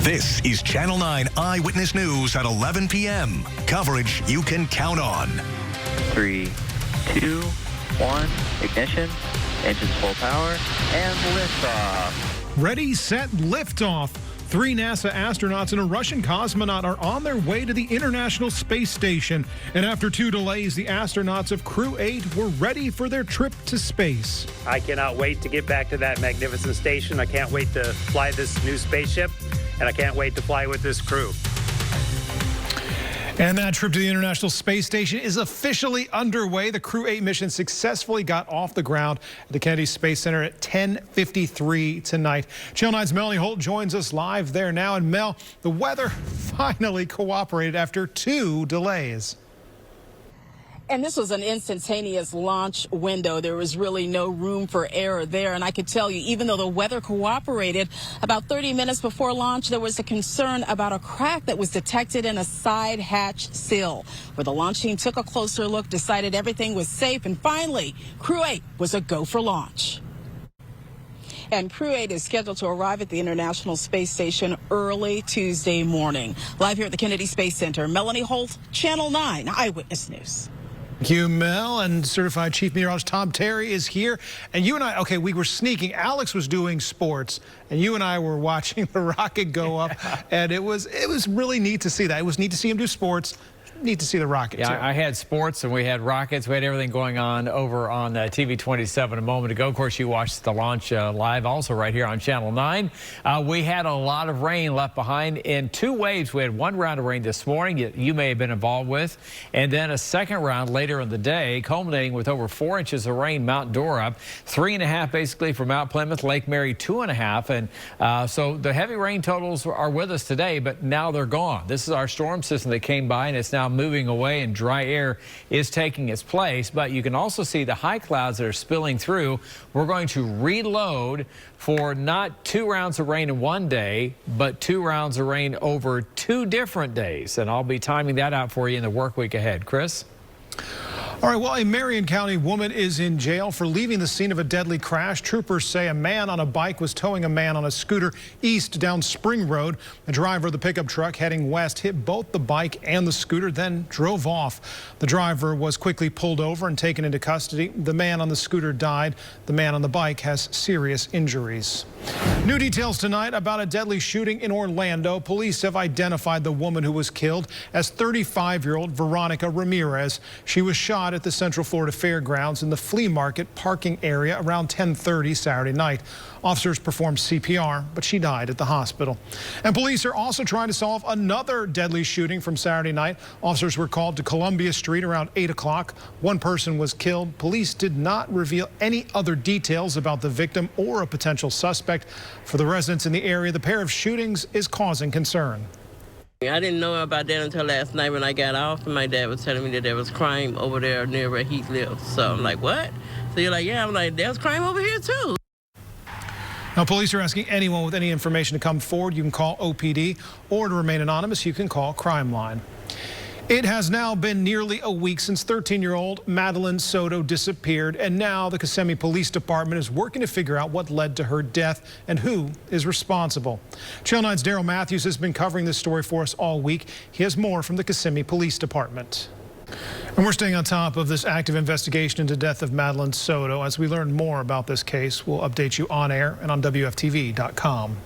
This is Channel 9 Eyewitness News at 11 p.m. Coverage you can count on. 3, 2, 1, ignition, engines full power, and liftoff. Ready, set, liftoff. 3 NASA astronauts and a Russian cosmonaut are on their way to the International Space Station. And after 2 delays, the astronauts of Crew 8 were ready for their trip to space. I cannot wait to get back to that magnificent station. I can't wait to fly this new spaceship, and I can't wait to fly with this crew. And that trip to the International Space Station is officially underway. The Crew 8 mission successfully got off the ground at the Kennedy Space Center at 10:53 tonight. Channel 9's Melanie Holt joins us live there now. And Mel, the weather finally cooperated after 2 delays. And this was an instantaneous launch window. There was really no room for error there. And I could tell you, even though the weather cooperated, about 30 minutes before launch, there was a concern about a crack that was detected in a side hatch sill, where the launch team took a closer look, decided everything was safe, and finally, Crew 8 was a go for launch. And Crew 8 is scheduled to arrive at the International Space Station early Tuesday morning. Live here at the Kennedy Space Center, Melanie Holt, Channel 9 Eyewitness News. Thank you, Mel. And Certified Chief Meteorologist Tom Terry is here. And you and I, okay, we were sneaking. Alex was doing sports, and you and I were watching the rocket go up. And it was really neat to see that. It was neat to see him do sports. Neat to see the rocket, yeah, too. I had sports and we had rockets. We had everything going on over on TV 27 a moment ago. Of course, you watched the launch live also right here on Channel 9. We had a lot of rain left behind in 2 waves. We had 1 round of rain this morning you may have been involved with, and then a second round later in the day, culminating with over 4 inches of rain, Mount Dora, 3.5 basically for Mount Plymouth, Lake Mary 2.5. And so the heavy rain totals are with us today, but now they're gone. This is our storm system that came by, and it's now moving away, and dry air is taking its place. But you can also see the high clouds that are spilling through. We're going to reload for not 2 rounds of rain in 1 day, but 2 rounds of rain over 2 different days. And I'll be timing that out for you in the work week ahead. Chris? All right, well, a Marion County woman is in jail for leaving the scene of a deadly crash. Troopers say a man on a bike was towing a man on a scooter east down Spring Road. The driver of the pickup truck heading west hit both the bike and the scooter, then drove off. The driver was quickly pulled over and taken into custody. The man on the scooter died. The man on the bike has serious injuries. New details tonight about a deadly shooting in Orlando. Police have identified the woman who was killed as 35-year-old Veronica Ramirez. She was shot at the Central Florida Fairgrounds in the flea market parking area around 10:30 Saturday night. Officers performed CPR, but she died at the hospital. And police are also trying to solve another deadly shooting from Saturday night. Officers were called to Columbia Street around 8 o'clock. 1 person was killed. Police did not reveal any other details about the victim or a potential suspect. For the residents in the area, the pair of shootings is causing concern. I didn't know about that until last night when I got off, and my dad was telling me that there was crime over there near where he lives. So I'm like, what? So you're like, yeah, I'm like, there's crime over here too. Now, police are asking anyone with any information to come forward. You can call OPD, or to remain anonymous, you can call Crime Line. It has now been nearly a week since 13-year-old Madeline Soto disappeared, and now the Kissimmee Police Department is working to figure out what led to her death and who is responsible. Channel 9's Daryl Matthews has been covering this story for us all week. He has more from the Kissimmee Police Department. And we're staying on top of this active investigation into the death of Madeline Soto. As we learn more about this case, we'll update you on air and on WFTV.com.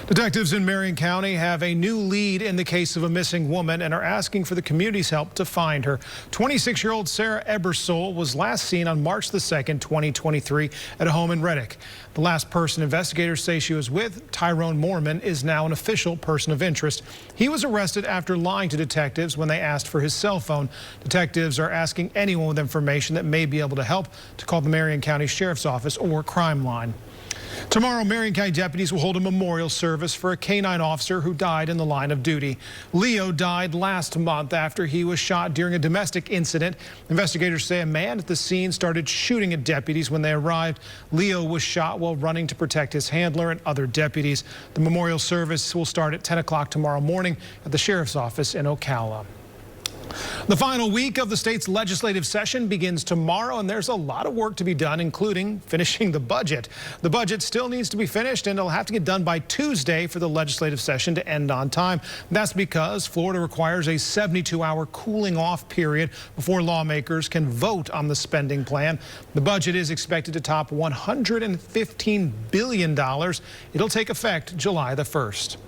Detectives in Marion County have a new lead in the case of a missing woman and are asking for the community's help to find her. 26-year-old Sarah Ebersole was last seen on March the 2nd, 2023 at a home in Reddick. The last person investigators say she was with, Tyrone Moorman, is now an official person of interest. He was arrested after lying to detectives when they asked for his cell phone. Detectives are asking anyone with information that may be able to help to call the Marion County Sheriff's Office or Crime Line. Tomorrow, Marion County deputies will hold a memorial service for a K-9 officer who died in the line of duty. Leo died last month after he was shot during a domestic incident. Investigators say a man at the scene started shooting at deputies when they arrived. Leo was shot while running to protect his handler and other deputies. The memorial service will start at 10 o'clock tomorrow morning at the Sheriff's Office in Ocala. The final week of the state's legislative session begins tomorrow, and there's a lot of work to be done, including finishing the budget. The budget still needs to be finished, and it'll have to get done by Tuesday for the legislative session to end on time. That's because Florida requires a 72-hour cooling off period before lawmakers can vote on the spending plan. The budget is expected to top $115 billion. It'll take effect July the 1st.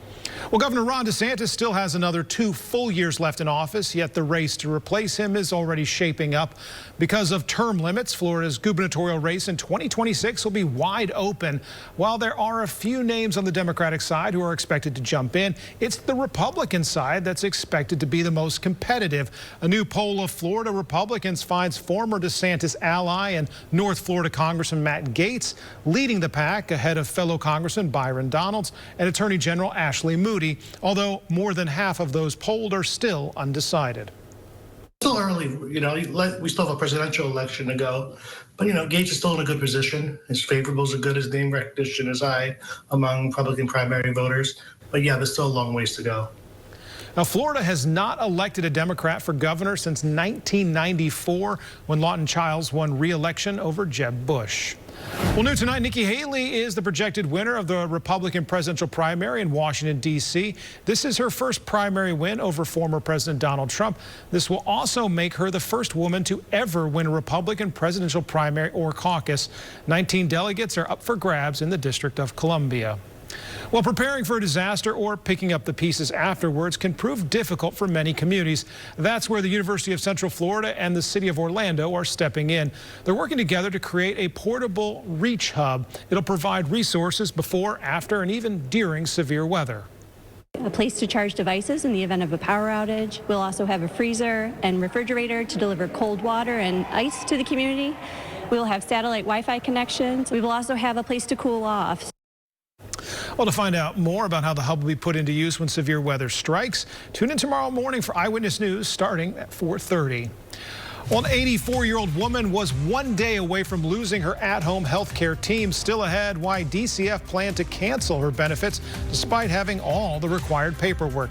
Well, Governor Ron DeSantis still has another 2 full years left in office, yet the race to replace him is already shaping up. Because of term limits, Florida's gubernatorial race in 2026 will be wide open. While there are a few names on the Democratic side who are expected to jump in, it's the Republican side that's expected to be the most competitive. A new poll of Florida Republicans finds former DeSantis ally and North Florida Congressman Matt Gaetz leading the pack ahead of fellow Congressman Byron Donalds and Attorney General Ashley Moody, although more than half of those polled are still undecided. Still early, we still have a presidential election to go, but Gaetz is still in a good position. His favorables are good, his name recognition is high among Republican primary voters, but yeah, there's still a long ways to go. Now, Florida has not elected a Democrat for governor since 1994, when Lawton Chiles won re-election over Jeb Bush. Well, new tonight, Nikki Haley is the projected winner of the Republican presidential primary in Washington, D.C. This is her first primary win over former President Donald Trump. This will also make her the first woman to ever win a Republican presidential primary or caucus. 19 delegates are up for grabs in the District of Columbia. Well, preparing for a disaster or picking up the pieces afterwards can prove difficult for many communities. That's where the University of Central Florida and the City of Orlando are stepping in. They're working together to create a portable reach hub. It'll provide resources before, after, and even during severe weather. A place to charge devices in the event of a power outage. We'll also have a freezer and refrigerator to deliver cold water and ice to the community. We'll have satellite Wi-Fi connections. We will also have a place to cool off. Well, to find out more about how the hub will be put into use when severe weather strikes, tune in tomorrow morning for Eyewitness News starting at 4:30. Well, an 84-year-old woman was 1 day away from losing her at-home health care team. Still ahead, why DCF planned to cancel her benefits despite having all the required paperwork.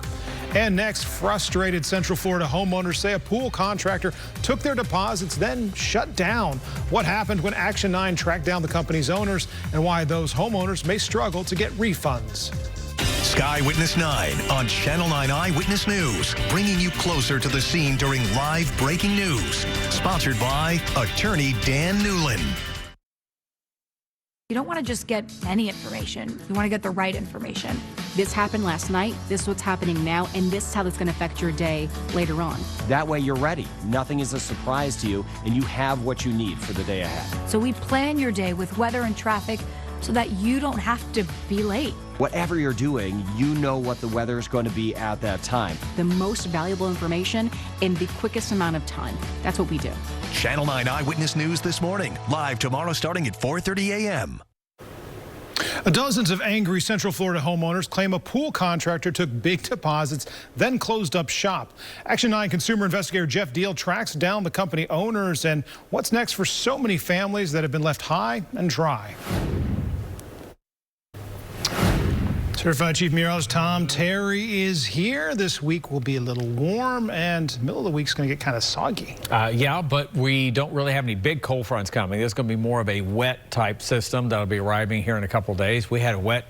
And next, frustrated Central Florida homeowners say a pool contractor took their deposits, then shut down. What happened when Action 9 tracked down the company's owners, and why those homeowners may struggle to get refunds. Sky Witness 9 on Channel 9 Eyewitness News, bringing you closer to the scene during live breaking news. Sponsored by Attorney Dan Newland. You don't want to just get any information. You want to get the right information. This happened last night, this is what's happening now, and this is how that's going to affect your day later on. That way you're ready. Nothing is a surprise to you, and you have what you need for the day ahead. So we plan your day with weather and traffic so that you don't have to be late. Whatever you're doing, you know what the weather is going to be at that time. The most valuable information in the quickest amount of time. That's what we do. Channel 9 Eyewitness News this morning, live tomorrow starting at 4:30 a.m. Dozens of angry Central Florida homeowners claim a pool contractor took big deposits, then closed up shop. Action 9 consumer investigator Jeff Deal tracks down the company owners and what's next for so many families that have been left high and dry. Certified Chief Meteorologist Tom Terry is here. This week will be a little warm, and middle of the week's going to get kind of soggy. Yeah, but we don't really have any big cold fronts coming. There's going to be more of a wet type system that'll be arriving here in a couple of days. We had a wet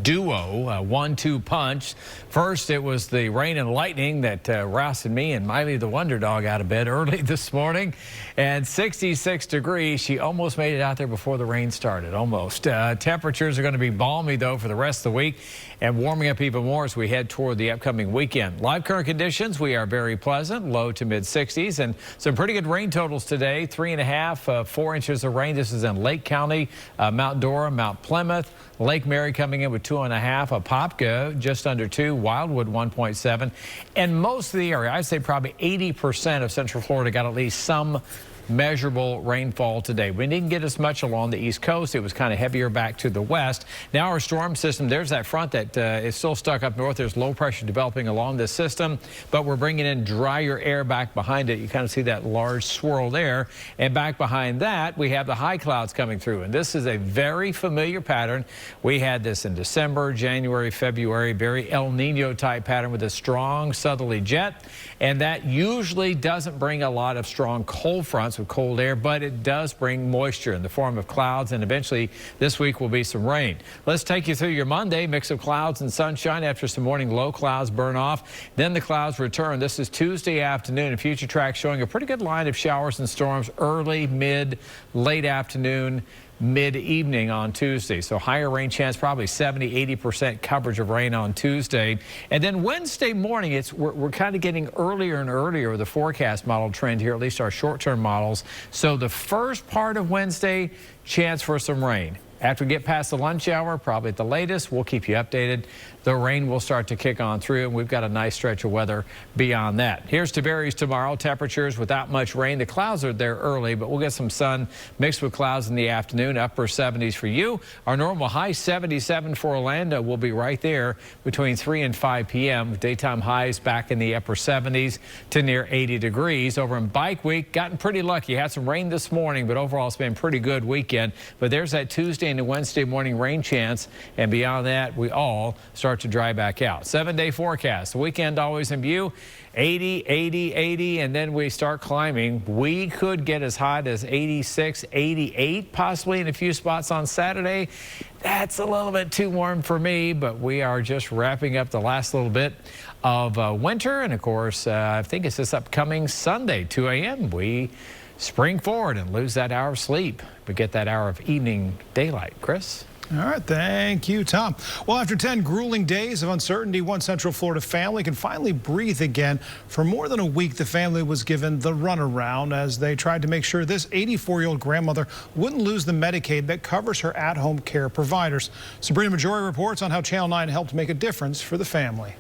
duo, a 1-2 punch. First, it was the rain and lightning that rousted me and Miley the Wonder Dog out of bed early this morning. And 66 degrees. She almost made it out there before the rain started, almost. Temperatures are going to be balmy, though, for the rest of the week and warming up even more as we head toward the upcoming weekend. Live current conditions, we are very pleasant, low to mid 60s, and some pretty good rain totals today. 3.5, 4 inches of rain. This is in Lake County, Mount Dora, Mount Plymouth, Lake Mary coming in with 2.5, Apopka just under 2, Wildwood 1.7, and most of the area, I'd say probably 80% of Central Florida got at least some measurable rainfall today. We didn't get as much along the East Coast. It was kind of heavier back to the west. Now our storm system, there's that front that is still stuck up north. There's low pressure developing along this system, but we're bringing in drier air back behind it. You kind of see that large swirl there. And back behind that, we have the high clouds coming through. And this is a very familiar pattern. We had this in December, January, February, very El Nino type pattern with a strong southerly jet. And that usually doesn't bring a lot of strong cold fronts with cold air, but it does bring moisture in the form of clouds, and eventually this week will be some rain. Let's take you through your Monday. Mix of clouds and sunshine after some morning low clouds burn off. Then the clouds return. This is Tuesday afternoon, and future tracks showing a pretty good line of showers and storms early, mid, late afternoon, mid-evening on Tuesday. So higher rain chance, probably 70–80% coverage of rain on Tuesday. And then Wednesday morning, we're kind of getting earlier and earlier with the forecast model trend here, at least our short-term models. So the first part of Wednesday, chance for some rain. After we get past the lunch hour, probably at the latest, we'll keep you updated. The rain will start to kick on through, and we've got a nice stretch of weather beyond that. Here's to berries tomorrow. Temperatures without much rain. The clouds are there early, but we'll get some sun mixed with clouds in the afternoon. Upper 70s for you. Our normal high 77 for Orlando will be right there between 3 and 5 p.m. Daytime highs back in the upper 70s to near 80 degrees. Over in Bike Week, gotten pretty lucky. Had some rain this morning, but overall it's been a pretty good weekend. But there's that Tuesday and Wednesday morning rain chance, and beyond that, we all start to dry back out. 7-day forecast. The weekend always in view. 80, 80, 80, and then we start climbing. We could get as hot as 86, 88, possibly in a few spots on Saturday. That's a little bit too warm for me, but we are just wrapping up the last little bit of winter. And of course, I think it's this upcoming Sunday, 2 a.m. We spring forward and lose that hour of sleep. We get that hour of evening daylight. Chris? All right, thank you, Tom. Well, after 10 grueling days of uncertainty, one Central Florida family can finally breathe again. For more than a week, the family was given the runaround as they tried to make sure this 84-year-old grandmother wouldn't lose the Medicaid that covers her at-home care providers. Sabrina Majori reports on how Channel 9 helped make a difference for the family.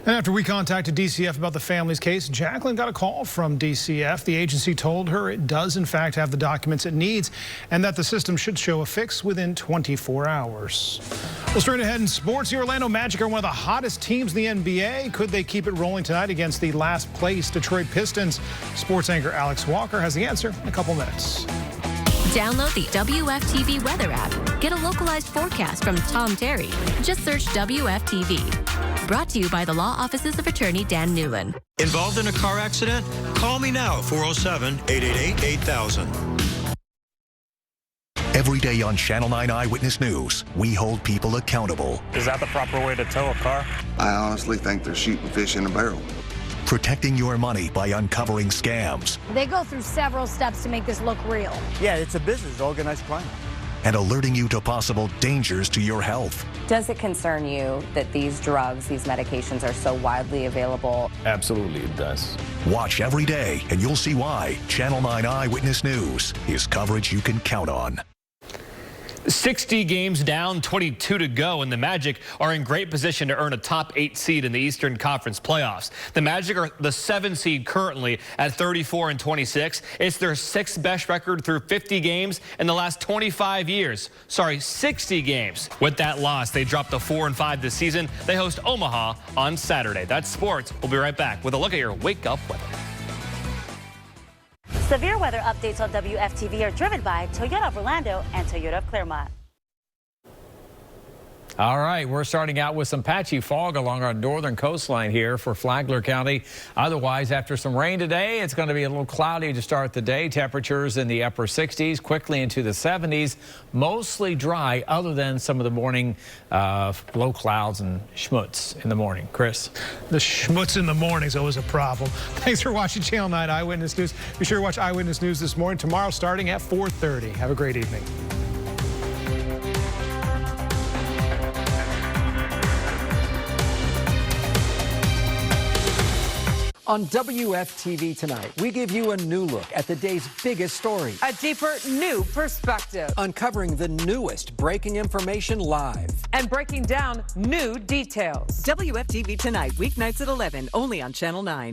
And after we contacted DCF about the family's case, Jacqueline got a call from DCF. The agency told her it does, in fact, have the documents it needs and that the system should show a fix within 24 hours. Well, straight ahead in sports, the Orlando Magic are one of the hottest teams in the NBA. Could they keep it rolling tonight against the last place Detroit Pistons? Sports anchor Alex Walker has the answer in a couple minutes. Download the WFTV weather app. Get a localized forecast from Tom Terry. Just search WFTV. Brought to you by the Law Offices of Attorney Dan Newland. Involved in a car accident? Call me now at 407-888-8000. Every day on Channel 9 Eyewitness News, we hold people accountable. Is that the proper way to tow a car? I honestly think they're shooting fish in a barrel. Protecting your money by uncovering scams. They go through several steps to make this look real. Yeah, it's a business, organized crime. And alerting you to possible dangers to your health. Does it concern you that these drugs, these medications are so widely available? Absolutely, it does. Watch every day and you'll see why. Channel 9 Eyewitness News is coverage you can count on. 60 games down, 22 to go, and the Magic are in great position to earn a top 8 seed in the Eastern Conference playoffs. The Magic are the 7 seed currently at 34-26. It's their 6th best record through 50 games in the last 25 years. 60 games. With that loss, they dropped to 4-5 this season. They host Omaha on Saturday. That's sports. We'll be right back with a look at your wake-up weather. Severe weather updates on WFTV are driven by Toyota of Orlando and Toyota of Claremont. All right, we're starting out with some patchy fog along our northern coastline here for Flagler County. Otherwise, after some rain today, it's going to be a little cloudy to start the day. Temperatures in the upper 60s, quickly into the 70s. Mostly dry, other than some of the morning low clouds and schmutz in the morning. Chris? The schmutz in the morning is always a problem. Thanks for watching Channel 9 Eyewitness News. Be sure to watch Eyewitness News this morning, tomorrow starting at 4:30. Have a great evening. On WFTV tonight, we give you a new look at the day's biggest story. A deeper, new perspective. Uncovering the newest breaking information live. And breaking down new details. WFTV tonight, weeknights at 11, only on Channel 9.